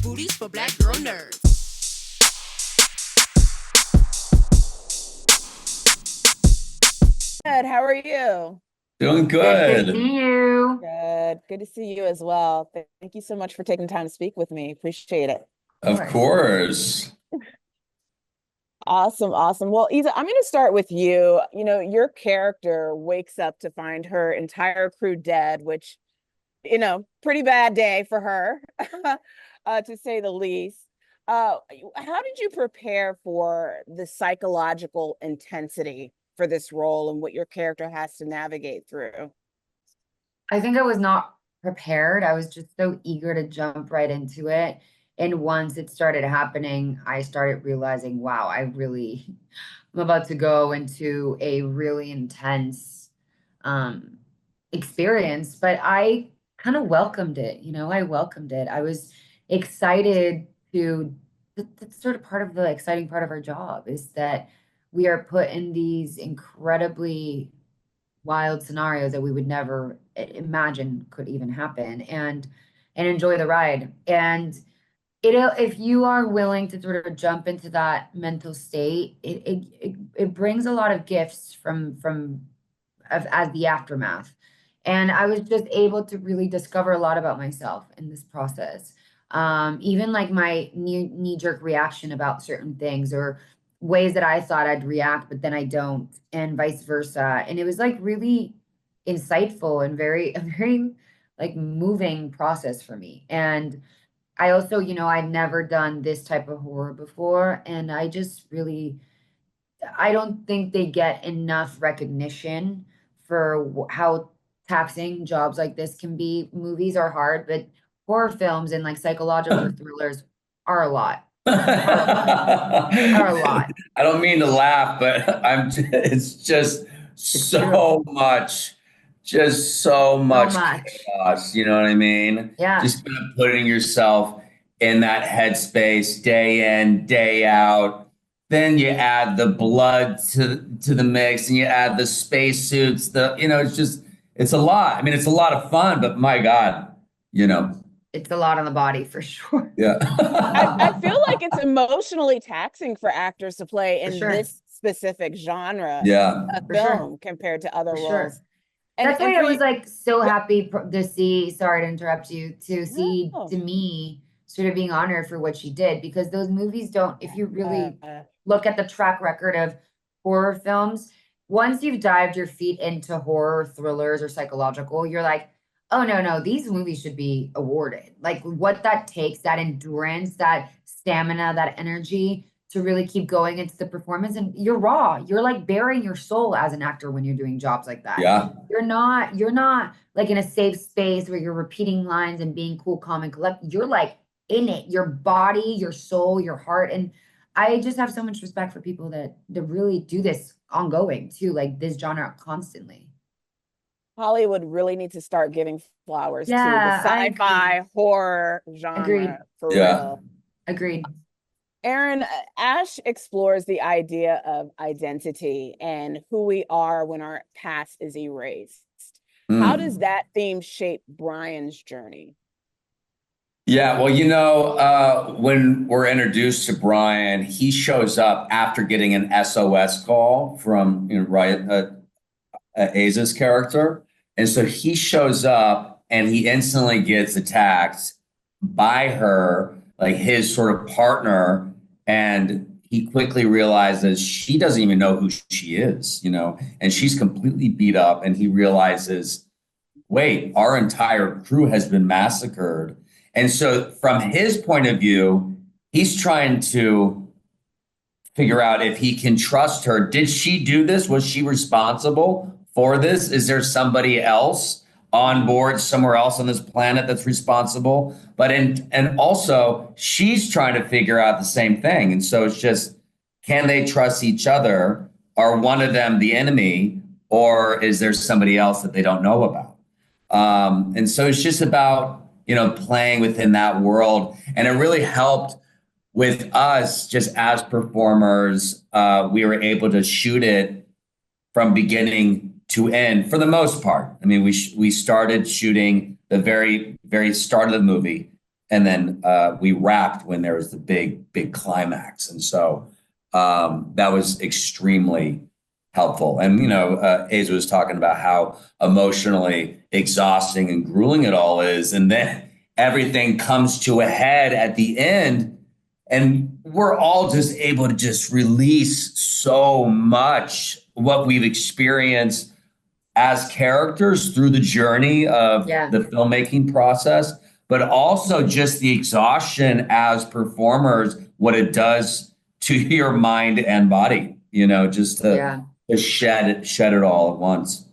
booties for black girl nerds. Good. How are you? Doing Good to good. see you. Good. Good to see you as well. Thank you so much for taking time to speak with me. Appreciate it. Of Of course. course. Awesome. Awesome. Well, Isa, I'm going to start with you. Your character wakes up to find her entire crew dead, which, pretty bad day for her, to say the least. How did you prepare for the psychological intensity for this role and what your character has to navigate through? I think I was not prepared. I was just so eager to jump right into it. And once it started happening, I started realizing, wow, I'm about to go into a really intense um, experience. But I kind of welcomed it. I welcomed it. I was excited that's sort of part of the exciting part of our job is that we are put in these incredibly wild scenarios that we would never imagine could even happen and enjoy the ride. And if you are willing to sort of jump into that mental state, it brings a lot of gifts as the aftermath. And I was just able to really discover a lot about myself in this process. Even like my knee-jerk reaction about certain things or ways that I thought I'd react, but then I don't, and vice versa. And it was like really insightful and a very like moving process for me. And I also, I'd never done this type of horror before, and I don't think they get enough recognition for how taxing jobs like this can be. Movies are hard, but horror films and like psychological thrillers are a lot, are a lot, are a I lot. don't mean to laugh, but it's It's true. just so So much much. chaos. You know what I mean? Yeah. Just kind of putting yourself in that headspace day in, day out. Then you add the blood to the mix and you add the spacesuits, it's a lot. I mean, it's a lot of fun, but my God, you know. It's a lot on the body for sure. Yeah. I feel like it's emotionally taxing for actors to play For in sure. this specific genre Yeah. of For sure. film compared to other For roles. sure. And That's and why I for was you, like so yeah, happy to see, sorry to interrupt you, to see no. Demi sort of being honored for what she did because those movies don't, if you really Uh, look at the track record of horror films, once you've dived your feet into horror thrillers or psychological, you're like, oh no, no, these movies should be awarded. Like what that takes, that endurance, that stamina, that energy to really keep going into the performance. And you're raw. You're like bearing your soul as an actor when you're doing jobs like that. Yeah. You're not like in a safe space where you're repeating lines and being cool, calm, and collect. You're like in it, your body, your soul, your heart. And I just have so much respect for people that really do this ongoing too, like this genre constantly. Hollywood really needs to start giving flowers to the Yeah, I agree. sci-fi horror Agreed. genre for Yeah. real. Agreed. Aaron, Ash explores the idea of identity and who we are when our past is erased. How does Mm. that theme shape Brian's journey? Yeah, well, when we're introduced to Brian, he shows up after getting an SOS call from Aza's character, and so he shows up and he instantly gets attacked by her, like his sort of partner, and he quickly realizes she doesn't even know who she is, and she's completely beat up, and he realizes wait, our entire crew has been massacred. And so, from his point of view, he's trying to figure out if he can trust her. Did she do this? Was she responsible for this? Is there somebody else on board somewhere else on this planet that's responsible? And also she's trying to figure out the same thing. And so it's just, can they trust each other? Are one of them the enemy, or is there somebody else that they don't know about? And so it's just about, playing within that world. And it really helped with us just as performers. We were able to shoot it from beginning to end for the most part. I mean, we started shooting the very, very start of the movie and then we wrapped when there was the big climax. And so that was extremely helpful. And Aza was talking about how emotionally exhausting and grueling it all is, and then everything comes to a head at the end, and we're all just able to just release so much what we've experienced as characters through the journey of Yeah. the filmmaking process, but also just the exhaustion as performers, what it does to your mind and body, just Yeah. to shed it all at once.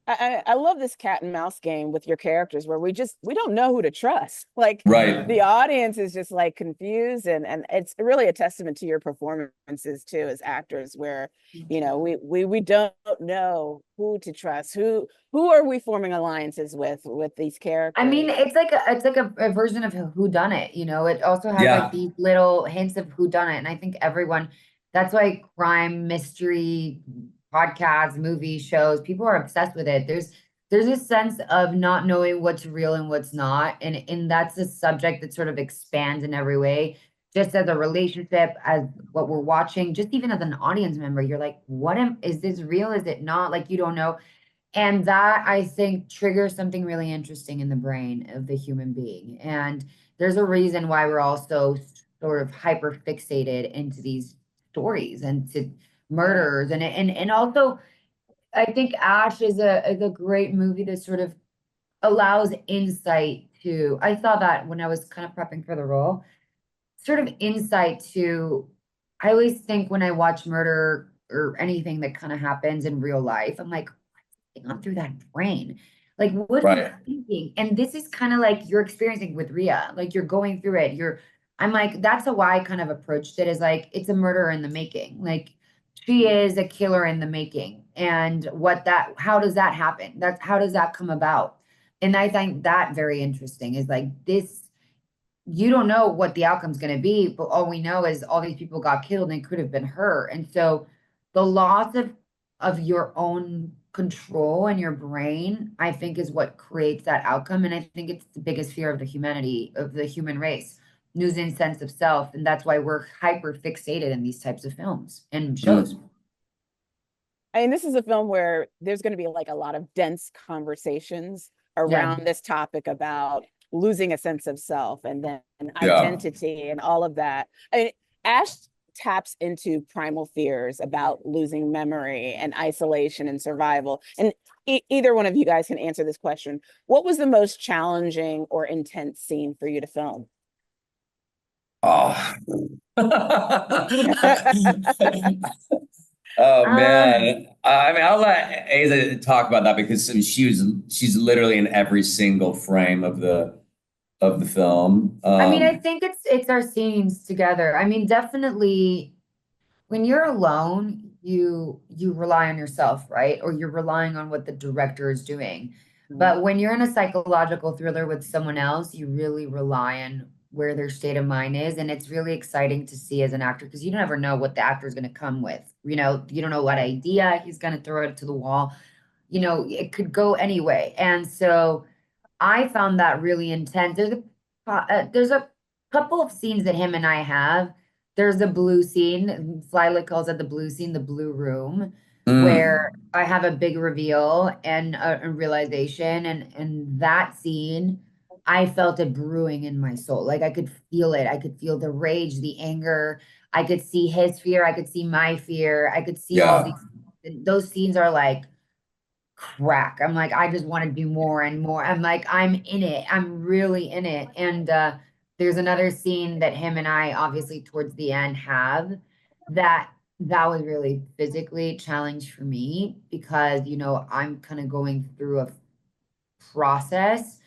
I love this cat and mouse game with your characters where we don't know who to trust. Like Right. the audience is just like confused, and it's really a testament to your performances too as actors where we don't know who to trust. Who are we forming alliances with these I mean, characters? it's like a version of who done it, It also has like Yeah. these little hints of who done it. And I think everyone, that's why crime, mystery, podcasts, movies, shows, people are obsessed with it. There's a sense of not knowing what's real and what's not. And that's a subject that sort of expands in every way. Just as a relationship, as what we're watching, just even as an audience member, you're like, is this real? Is it not? Like you don't know. And that I think triggers something really interesting in the brain of the human being. And there's a reason why we're all so sort of hyper fixated into these stories and to murders. And also I think Ash is a great movie that sort of allows insight to. I saw that when I was kind of prepping for the role, sort of insight to. I always think when I watch murder or anything that kind of happens in real life, I'm like, on through that brain. Like, what are you Right. thinking? And this is kind of like you're experiencing with Ria, like you're going through it. I'm like, that's how I kind of approached it, is like, it's a murder in the making. Like, she is a killer in the making. And how does that happen? How does that come about? And I think that very interesting is like this, you don't know what the outcome's going to be, but all we know is all these people got killed and it could have been her. And so the loss of your own control and your brain, I think, is what creates that outcome. And I think it's the biggest fear of the humanity, of the human race, losing sense of self. And that's why we're hyper fixated in these types of films and shows. Mm. I mean, this is a film where there's going to be like a lot of dense conversations Yeah. around this topic about losing a sense of self and then Yeah. identity and all of that. I mean, Ash taps into primal fears about losing memory and isolation and survival. And either one of you guys can answer this question. What was the most challenging or intense scene for you to film? Oh. Oh Um, man. I mean, I'll let Aza talk about that because she's literally in every single frame of the film. I mean, I think it's our scenes together. I mean, definitely when you're alone, you rely on yourself, right? Or you're relying on what the director is doing. But when you're in a psychological thriller with someone else, you really rely on where their state of mind is. And it's really exciting to see as an actor because you never know what the actor is going to come with. You don't know what idea he's going to throw it to the wall. It could go anyway. And so I found that really intense. There's a couple of scenes that him and I have. There's a blue scene. Flyla calls it the blue scene, the blue room, where mm, I have a big reveal and a realization, and that scene, I felt it brewing in my soul. Like I could feel it. I could feel the rage, the anger. I could see his fear. I could see my fear. I could see all yeah. these. Those scenes are like crack. I'm like, I just want to do more and more. I'm like, I'm in it. I'm really in it. And there's another scene that him and I obviously towards the end have that was really physically challenged for me because I'm kind of going through a process.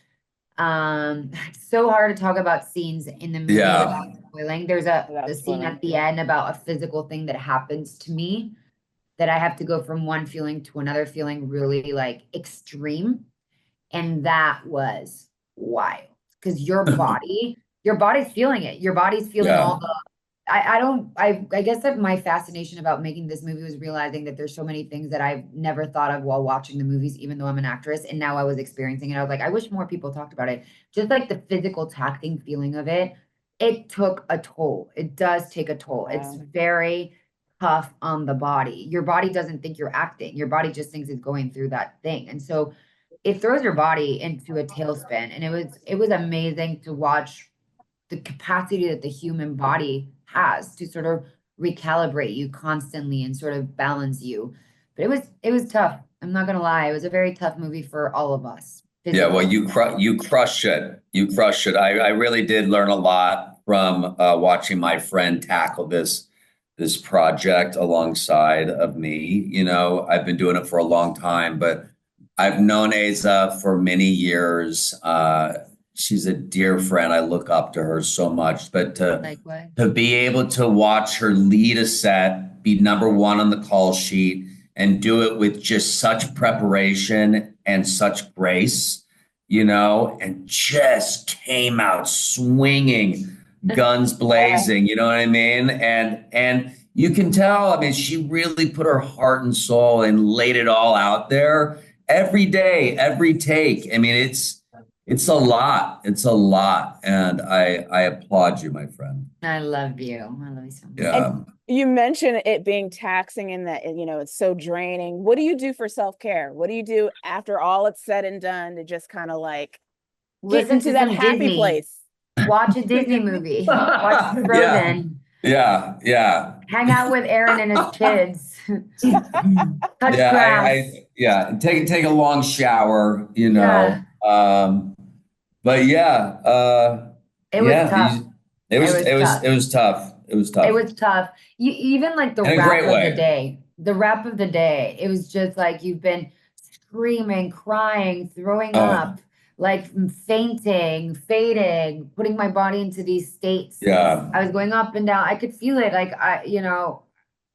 It's so hard to talk about scenes in the movie Yeah. without spoiling. There's a That's scene funny. at the end about a physical thing that happens to me that I have to go from one feeling to another feeling really like extreme. And that was wild because your body's feeling it. Your body's feeling all Yeah. the I guess that my fascination about making this movie was realizing that there's so many things that I've never thought of while watching the movies, even though I'm an actress. And now I was experiencing it. I was like, I wish more people talked about it. Just like the physical taxing feeling of it, it took a toll. It does take a toll. It's Wow. very tough on the body. Your body doesn't think you're acting. Your body just thinks it's going through that thing. And so it throws your body into a tailspin. And it was amazing to watch the capacity that the human body has to sort of recalibrate you constantly and sort of balance you. But it was tough. I'm not gonna lie. It was a very tough movie for all of us. Yeah, well, Physically. you crushed it. You crushed it. I really did learn a lot from watching my friend tackle this project alongside of me. You know, I've been doing it for a long time, but I've known Asa for many years. She's a dear friend. I look up to her so much. But Likewise. to be able to watch her lead a set, be number one on the call sheet, and do it with just such preparation and such grace, you know, and just came out swinging, guns blazing, you know what I mean? And you can tell, I mean, she really put her heart and soul and laid it all out there every day, every take. I mean, it's a lot. It's a lot. And I applaud you, my friend. I love you. I love you so much. Yeah. And you mentioned it being taxing and that, you know, it's so draining. What do you do for self-care? What do you do after all it's said and done to just kind of like get Listen into to that some happy Disney. place? Watch a Disney movie. Watch Yeah. Frozen. Yeah. Hang out with Aaron and his kids. Touch Yeah, grass. yeah, take a long shower, you Yeah. know. But yeah, It was yeah, tough. It was tough. it was tough. It was It tough was tough. You even like the in a rap great of the way. day. The rap of the day. It was just like you've been screaming, crying, throwing Oh, up, like fainting, fading, putting my body into these states. yeah. I was going up and down. I could feel it. Like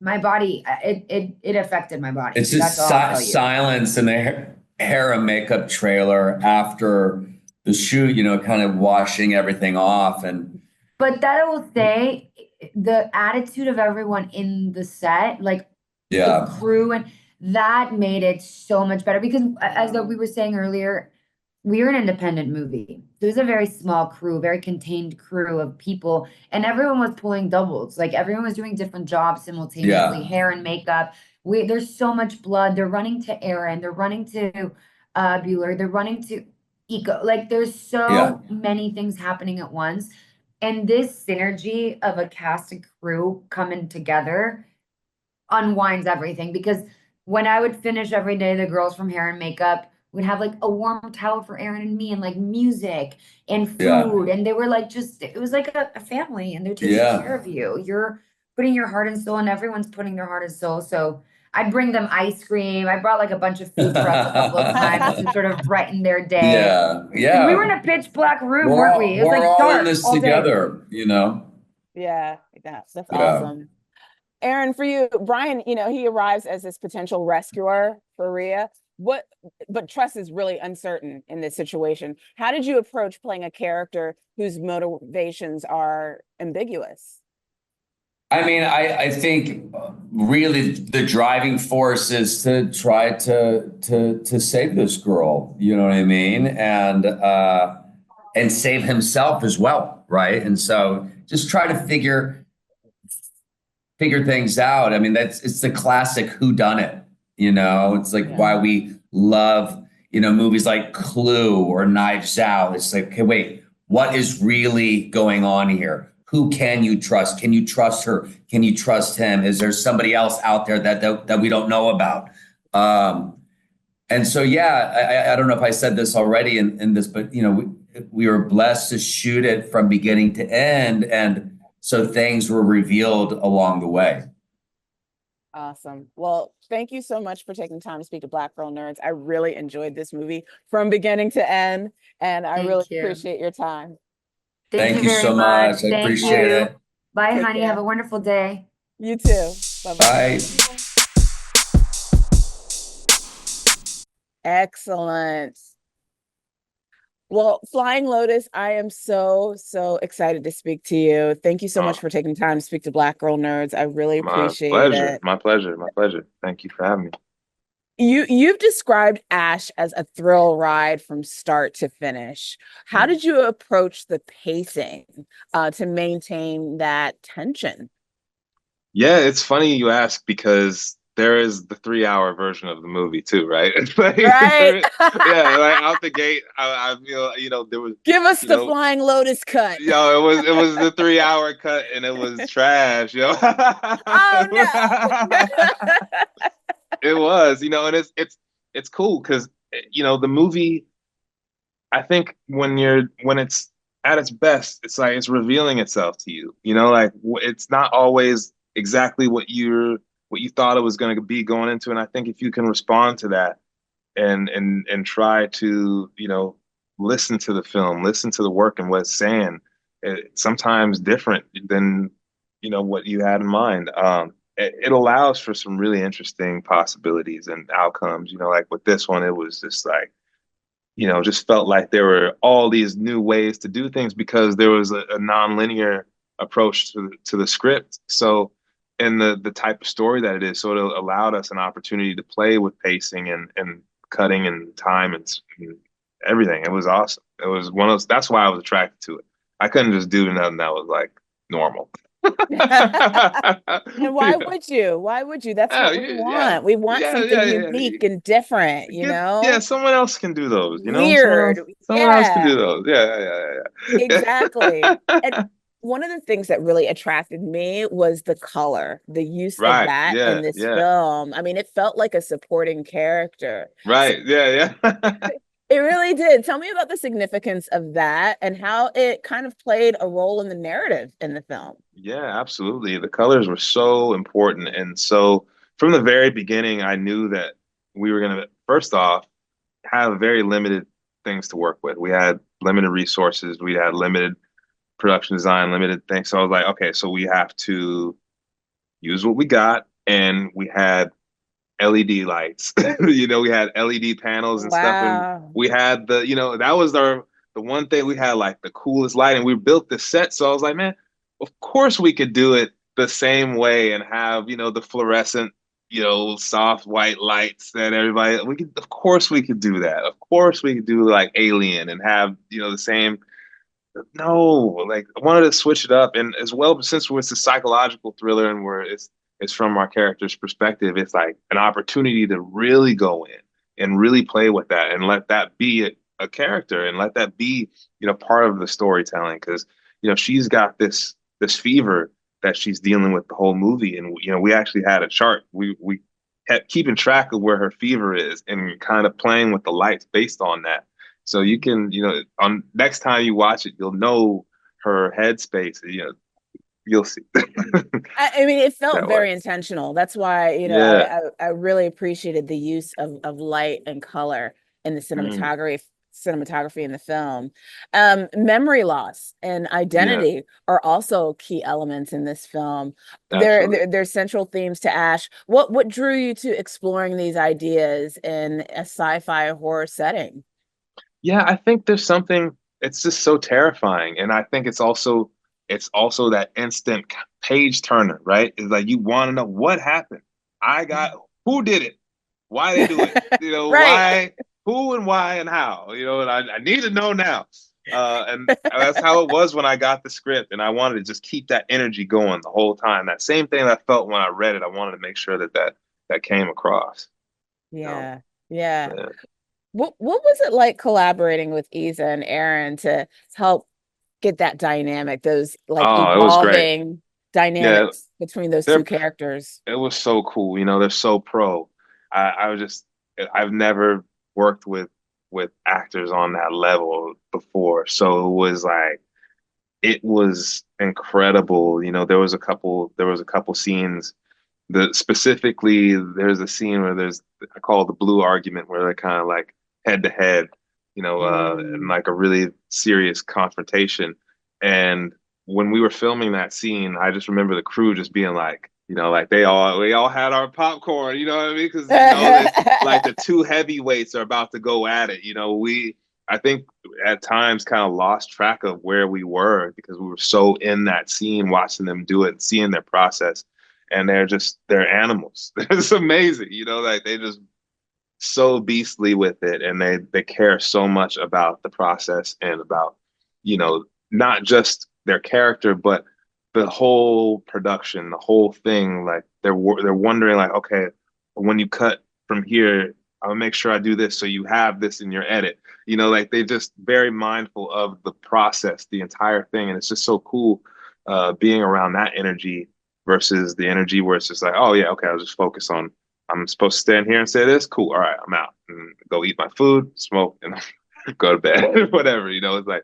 my body, it affected my body. It's That's just all I'll tell you. silence in the hair and makeup trailer after the shoot, you know, kind of washing everything off and But that I will say, the attitude of everyone in the set, like the yeah, crew, and that made it so much better because, as though we were saying earlier, we are an independent movie. So it was a very small crew, very contained crew of people, and everyone was pulling doubles. Like everyone was doing different jobs simultaneously, yeah, hair and makeup. There's so much blood. They're running to Aaron. They're running to Bueller. They're running to Eco. Like there's yeah, so many things happening at once. And this synergy of a cast and crew coming together unwinds everything because when I would finish every day, the girls from hair and makeup would have like a warm towel for Aaron and me and like music and yeah, food. And they were like, just, it was like a family and they're taking care yeah. of you. You're putting your heart and soul and everyone's putting their heart and soul. So I'd bring them ice cream. I brought like a bunch of food trucks a couple of times to sort of brighten their day. Yeah, Because we were in yeah. a pitch black room, weren't we? It was We're like all in dark this all day. together, you know. Yeah, that's Yeah. awesome. Aaron, for you, Brian, you know, he arrives as this potential rescuer for Rhea. But trust is really uncertain in this situation. How did you approach playing a character whose motivations are ambiguous? I mean, I think really the driving force is to try to save this girl, you know what I mean? And save himself as well, right? And so just try to figure things out. I mean, it's the classic who done it, you know? It's like why Yeah. we love, you know, movies like Clue or Knives Out. It's like, okay, wait, what is really going on here? Who can you trust? Can you trust her? Can you trust him? Is there somebody else out there that we don't know about? And so, yeah, I don't know if I said this already in this, but you know, we were blessed to shoot it from beginning to end, and so things were revealed along the way. Awesome. Well, thank you so much for taking time to speak to Black Girl Nerds. I really enjoyed this movie from beginning to end, and I really Thank you. appreciate your time. Thank Thank you you very so much. much. I Thank appreciate you. it. Bye, Take honey. care. Have a wonderful day. You too. Bye-bye. Bye. Excellent. Well, Flying Lotus, I am so excited to speak to you. Thank you so Uh, much for taking time to speak to Black Girl Nerds. I really my appreciate pleasure. it. My pleasure. My pleasure. Thank you for having me. You've described Ash as a thrill ride from start to finish. How Mm. did you approach the pacing to maintain that tension? Yeah, it's funny you ask because there is the 3 hour version of the movie too, right? It's like, Right? yeah, like out the gate, I feel, there was, Give us you the know, Flying Lotus cut. it was the 3 hour cut and it was trash, Oh no. It was, and it's cool because the movie. I think when it's at its best, it's like it's revealing itself to you. Like it's not always exactly what you thought it was going to be going into. And I think if you can respond to that and try to listen to the film, listen to the work and what it's saying, it's sometimes different than what you had in mind. It allows for some really interesting possibilities and outcomes. Like with this one, it was just like just felt like there were all these new ways to do things because there was a non-linear approach to the script. So, and the type of story that it is, so it allowed us an opportunity to play with pacing and cutting and time and everything. It was awesome. It was one of those. That's why I was attracted to it. I couldn't just do nothing that was like normal. And why Yeah. would you? Why would you? That's Oh, what we yeah, want. We want yeah, something yeah, yeah, unique yeah. and different, Yeah, you know? someone else can do those, Weird. Someone else can Yeah, do those. Yeah, yeah, yeah, exactly. yeah. And one of the things that really attracted me was the color, the use of Right. that in Yeah, this yeah. film. I mean, it felt like a supporting character. So Right. Yeah, yeah. it really did. Tell me about the significance of that and how it kind of played a role in the narrative in the film. Yeah, absolutely. The colors were so important. And so from the very beginning, I knew that we were going to, first off, have very limited things to work with. We had limited resources, we had limited production design, limited things. So I was like, okay, so we have to use what we got. And we had LED lights. We had LED panels and stuff, and Wow. we had that was the one thing we had, like the coolest light, and we built the set. So I was like, man, of course we could do it the same way and have the fluorescent, soft white lights that everybody. Of course we could do that. Of course we could do like Alien and have the same. No, like I wanted to switch it up, and as well, since it's a psychological thriller and where it's from our character's perspective, it's like an opportunity to really go in and really play with that and let that be a character and let that be part of the storytelling because she's got this fever that she's dealing with the whole movie, and we actually had a chart. We kept keeping track of where her fever is and kind of playing with the lights based on that. So you can, on next time you watch it, you'll know her headspace. You'll see. I mean, it felt That way. very intentional. That's why, Yeah. I really appreciated the use of light and color in the Mm, cinematography in the film. Memory loss and yeah, identity are also key elements in this film. absolutely. They're central themes to Ash. What drew you to exploring these ideas in a sci-fi horror setting? Yeah, I think there's something, it's just so terrifying. And I think it's also that instant page turner, right? It's like you want to know what happened. I got who did it? Why they do it? Right. Why, who and why and how? And I need to know now. And that's how it was when I got the script. And I wanted to just keep that energy going the whole time. That same thing I felt when I read it, I wanted to make sure that came across. You know? Yeah. Yeah. Yeah. What was it like collaborating with Isa and Aaron to help get that dynamic, those like Oh, it was great. evolving Yeah, dynamics between those two they're characters? it was so cool. They're so pro. I was just I've never worked with actors on that level before. So it was incredible. There was a couple scenes that specifically there's a scene where I call it the blue argument where they're kind of like head to head, and Mm. like a really serious confrontation. And when we were filming that scene, I just remember the crew just being like, like we all had our popcorn, you know what I mean? Because it's like the two heavyweights are about to go at it. We I think at times kind of lost track of where we were because we were so in that scene, watching them do it, seeing their process, and they're animals. It's amazing, like they just so beastly with it, and they care so much about the process and about not just their character but the whole production, the whole thing. Like they're wondering like, okay, when you cut from here, I'll make sure I do this so you have this in your edit. Like they just very mindful of the process, the entire thing, and it's just so cool being around that energy versus the energy where it's just like, oh yeah, okay, I'll just focus on I'm supposed to stand here and say this. Cool. All right, I'm out and go eat my food, smoke, and go to bed. Whatever. It's like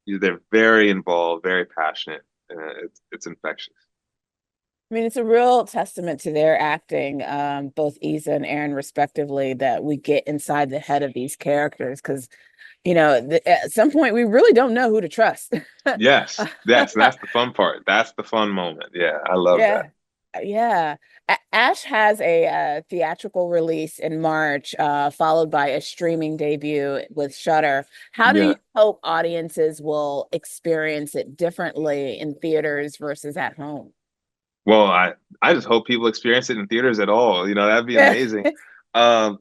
they're very involved, very passionate. It's infectious. I mean, it's a real testament to their acting, both Isa and Aaron, respectively, that we get inside the head of these characters because, at some point we really don't know who to trust. Yes, yes, that's the fun part. That's the fun moment. Yeah, I love Yeah. that. Yeah. Ash has a theatrical release in March, followed by a streaming debut with Shudder. How do you Yeah. hope audiences will experience it differently in theaters versus at home? Well, I just hope people experience it in theaters at all. That'd be amazing. Um,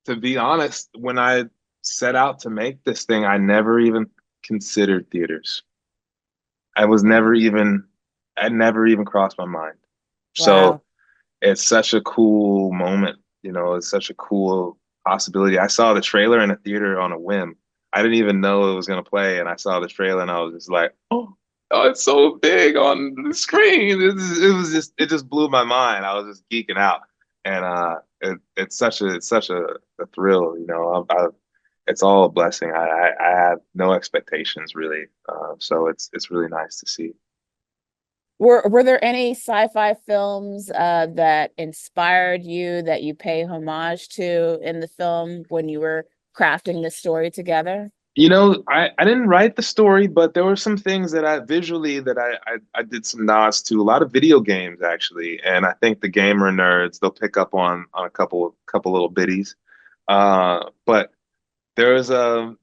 to be honest, when I set out to make this thing, I never even considered theaters. I was never even, I never even crossed my mind. So Wow. it's such a cool moment, it's such a cool possibility. I saw the trailer in a theater on a whim. I didn't even know it was going to play, and I saw the trailer and I was just like, oh, it's so big on the screen. It just blew my mind. I was just geeking out. And it's such a thrill, it's all a blessing. I have no expectations really. So it's really nice to see. Were there any sci-fi films that inspired you that you pay homage to in the film when you were crafting the story together? I didn't write the story, but there were some things that I visually that I did some nods to a lot of video games actually, and I think the gamer nerds they'll pick up on a couple little biddies. But there's a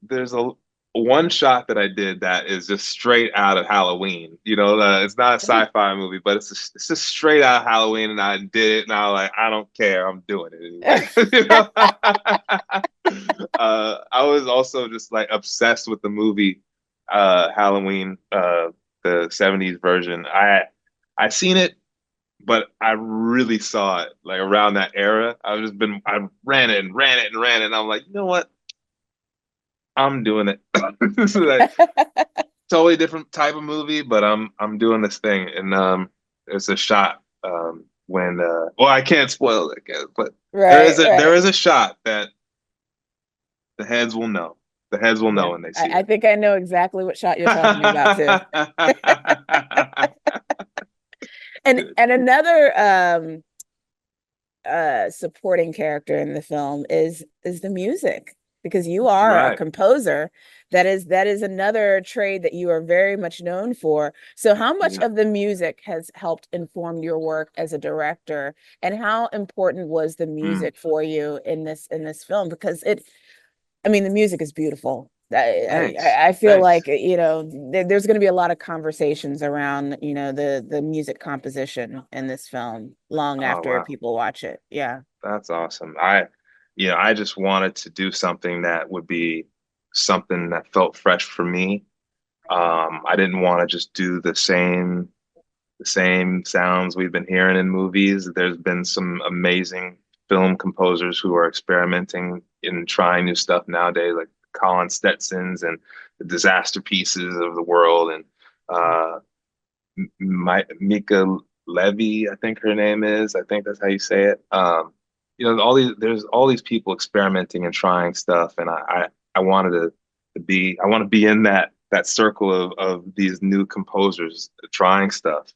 one shot that I did that is just straight out of Halloween. It's not a sci-fi movie, but it's just straight out of Halloween, and I did it, and I was like, I don't care, I'm doing it anyway. I was also just like obsessed with the movie Halloween, the '70s version. I seen it, but I really saw it like around that era. I ran it and ran it and ran it, and I'm like, you know what? I'm doing it. This is a totally different type of movie, but I'm doing this thing, and there's a shot when well, I can't spoil it, I guess, but Right, there right. is a shot that the heads will know. The heads will know Yeah. when they see I it. think I know exactly what shot you're talking about too. And another supporting character in the film is the music because you are a Right. composer. That is another trade that you are very much known for. So how much Yeah. of the music has helped inform your work as a director, and how important was the Mm, music for you in this film? Because I mean, the music is beautiful. thanks. I feel Thanks. like, there's going to be a lot of conversations around, the music composition in this film long Oh after wow. people watch it. Yeah. That's awesome. I just wanted to do something that would be something that felt fresh for me. I didn't want to just do the same sounds we've been hearing in movies. There's been some amazing film composers who are experimenting and trying new stuff nowadays, like Colin Stetson's and the disaster pieces of the world, and uh, Mika Levy, I think her name is. I think that's how you say it. There's all these people experimenting and trying stuff, and I wanted I want to be in that circle of these new composers trying stuff,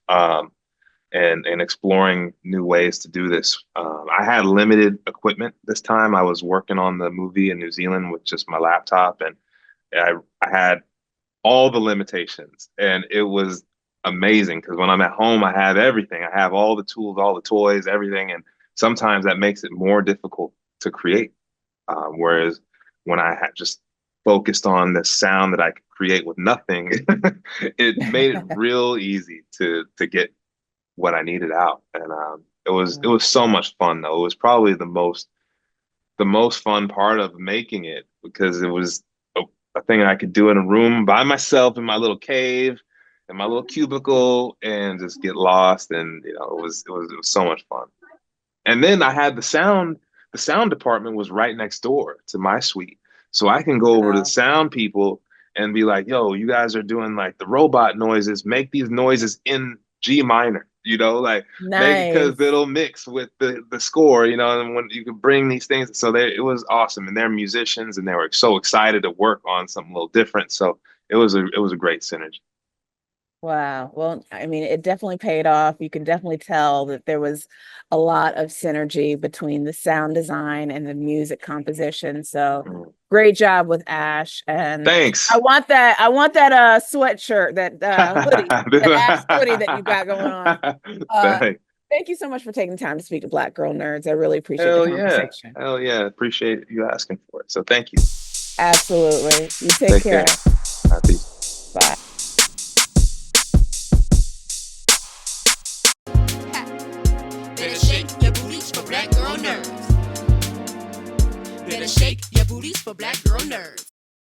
and exploring new ways to do this. I had limited equipment this time. I was working on the movie in New Zealand with just my laptop, and I had all the limitations, and it was amazing because when I'm at home, I have everything. I have all the tools, all the toys, everything, and sometimes that makes it more difficult to create. Whereas when I had just focused on the sound that I could create with nothing, it made it real easy to get what I needed out. And it was so much fun though. It was probably the most fun part of making it because it was a thing I could do in a room by myself in my little cave, in my little cubicle, and just get lost. And it was so much fun. And then I had the sound department was right next door to my suite. So I can go over to the sound people and be like, yo, you guys are doing like the robot noises, make these noises in G minor, like make it Nice. because it'll mix with the score, and when you can bring these things. So it was awesome. And they're musicians and they were so excited to work on something a little different. So it was a great synergy. Wow. Well, I mean, it definitely paid off. You can definitely tell that there was a lot of synergy between the sound design and the music composition. So Mm. great job with Ash. And Thanks. I want that sweatshirt, that hoodie, that Ash hoodie that you got going on. Thanks. Thank you so much for taking the time to speak to Black Girl Nerds. I really appreciate the Hell yeah. conversation. Hell yeah. Appreciate you asking for it. So thank you. Absolutely. You take care. Peace. Bye. Better shake your booties for Black Girl Nerds. Better shake your booties for Black Girl Nerds.